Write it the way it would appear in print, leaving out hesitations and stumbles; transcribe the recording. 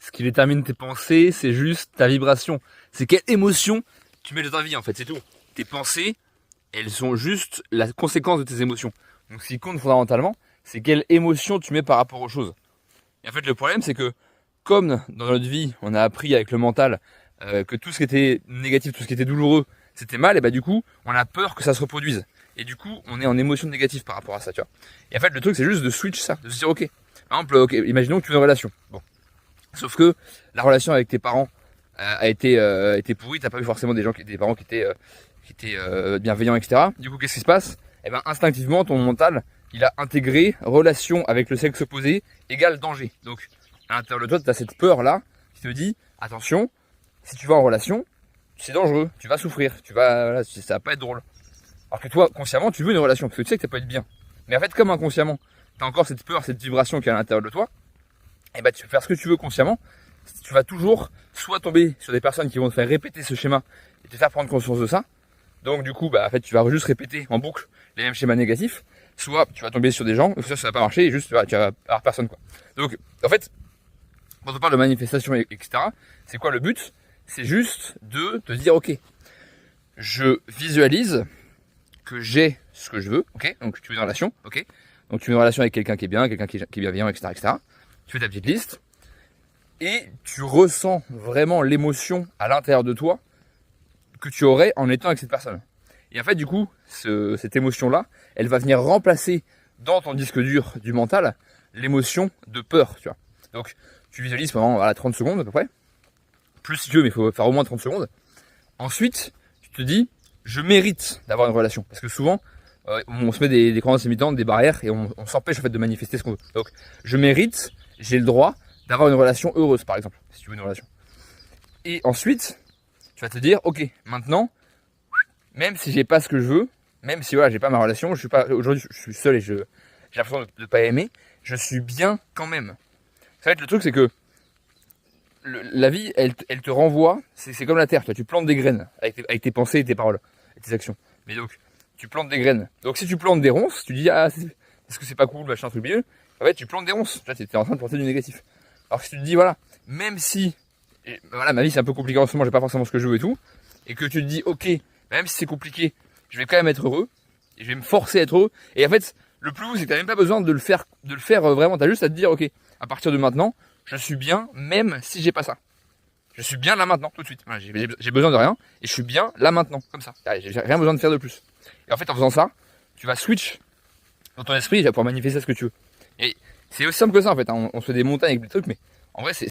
ce qui détermine tes pensées, c'est juste ta vibration. C'est quelle émotion tu mets dans ta vie, en fait, c'est tout. Tes pensées, elles sont juste la conséquence de tes émotions. Donc ce qui compte fondamentalement, c'est quelle émotion tu mets par rapport aux choses. Et en fait, le problème, c'est que comme dans notre vie, on a appris avec le mental que tout ce qui était négatif, tout ce qui était douloureux, c'était mal, et bah du coup, on a peur que ça se reproduise. Et du coup, on est en émotion négative par rapport à ça, tu vois. Et en fait, le truc, c'est juste de switch ça, de se dire, ok, par exemple, ok, imaginons que tu veux une relation. Bon. Sauf que la relation avec tes parents a été pourrie, t'as pas eu forcément des parents qui étaient bienveillants, etc. Du coup, qu'est-ce qui se passe? Eh ben, instinctivement, ton mental, il a intégré relation avec le sexe opposé égale danger. Donc, à l'intérieur de toi, tu as cette peur-là qui te dit, attention, si tu vas en relation, c'est dangereux, tu vas souffrir, voilà, ça va pas être drôle. Alors que toi, consciemment, tu veux une relation, parce que tu sais que ça peut être bien. Mais en fait, comme inconsciemment, tu as encore cette peur, cette vibration qui est à l'intérieur de toi, et bah tu vas faire ce que tu veux consciemment, tu vas toujours soit tomber sur des personnes qui vont te faire répéter ce schéma et te faire prendre conscience de ça. Donc du coup, bah en fait, tu vas juste répéter en boucle les mêmes schémas négatifs, soit tu vas tomber sur des gens, ou ça va pas marcher, et juste tu vas avoir personne, quoi. Donc en fait, quand on parle de manifestation, etc., c'est quoi le but? C'est juste de te dire, ok, je visualise que j'ai ce que je veux, ok, donc tu veux une relation, ok, donc tu veux une relation avec quelqu'un qui est bien, quelqu'un qui est bienveillant, etc., etc., tu fais ta petite liste, et tu ressens vraiment l'émotion à l'intérieur de toi que tu aurais en étant avec cette personne. Et en fait, du coup, cette émotion-là, elle va venir remplacer dans ton disque dur du mental l'émotion de peur, tu vois. Donc, tu visualises pendant 30 secondes à peu près, plus si tu veux, mais il faut faire au moins 30 secondes. Ensuite, tu te dis, je mérite d'avoir une relation. Parce que souvent, on se met des croyances limitantes, des barrières, et on s'empêche en fait de manifester ce qu'on veut. Donc, je mérite, j'ai le droit d'avoir une relation heureuse, par exemple, si tu veux une relation. Et ensuite, tu vas te dire, ok, maintenant, même si j'ai pas ce que je veux, même si voilà, j'ai pas ma relation, aujourd'hui, je suis seul et j'ai l'impression de pas aimer, je suis bien quand même. Ça va être le truc, c'est que la vie, elle te renvoie, c'est comme la terre, tu plantes des graines avec tes pensées et tes paroles, et tes actions. Mais donc, tu plantes des graines. Donc si tu plantes des ronces, tu dis, est-ce que c'est pas cool, machin, truc milieu. En fait, tu plantes des ronces. Là, tu es en train de planter du négatif. Alors que si tu te dis, voilà, même si, voilà, ma vie c'est un peu compliqué en ce moment, j'ai pas forcément ce que je veux et tout, et que tu te dis, ok, même si c'est compliqué, je vais quand même être heureux, et je vais me forcer à être heureux. Et en fait, le plus fou, c'est que t'as même pas besoin de le faire vraiment, t'as juste à te dire, ok, à partir de maintenant, je suis bien, même si j'ai pas ça. Je suis bien là maintenant, tout de suite. Voilà, j'ai besoin de rien, et je suis bien là maintenant, comme ça. J'ai rien besoin de faire de plus. Et en fait, en faisant ça, tu vas switch dans ton esprit, tu vas pouvoir manifester ce que tu veux. Et c'est aussi simple que ça, en fait, hein. On se fait des montagnes avec des trucs, mais en vrai, c'est